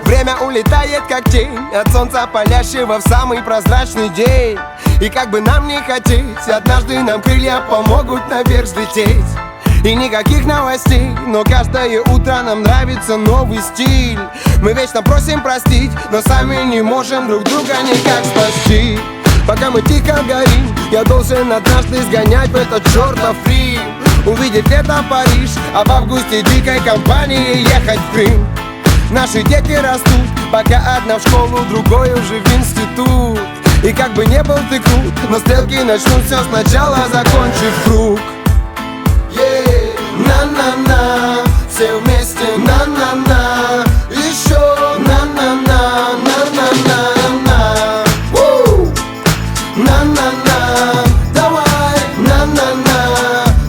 Время улетает как тень от солнца, палящего в самый прозрачный день. И как бы нам не хотеть, однажды нам крылья помогут наверх взлететь. И никаких новостей, но каждое утро нам нравится новый стиль. Мы вечно просим простить, но сами не можем друг друга никак спасти. Пока мы тихо горим, я должен однажды сгонять в этот чертов Рим, увидеть лето Париж, а в августе дикой компанией ехать в Крым. Наши дети растут, пока одна в школу, другой уже в институт. И как бы не был ты крут, но стрелки начнут все сначала, закончив круг. На-на-на, все вместе на-на-на, еще на-на-на, на-на-на-на. На-на-на, давай, на-на-на,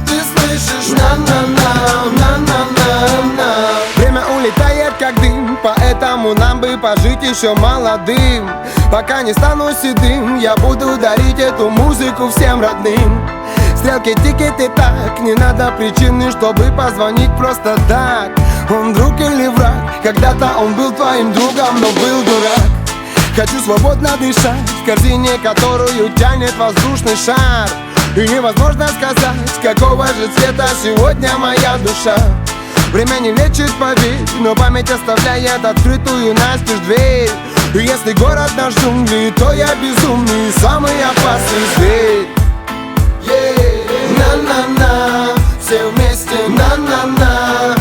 ты слышишь, на-на-на, на-на-на-на. Время улетает как дым, поэтому нам бы пожить еще молодым. Пока не стану седым, я буду дарить эту музыку всем родным. Стрелки тикет и так, не надо причины, чтобы позвонить просто так. Он друг или враг, когда-то он был твоим другом, но был дурак. Хочу свободно дышать в корзине, которую тянет воздушный шар. И невозможно сказать, какого же цвета сегодня моя душа. Время не лечит, поверь, но память оставляет открытую настежь дверь. И если город наш джунгли, то я безумный, самый опасный зверь. На-на-на, все вместе на-на-на.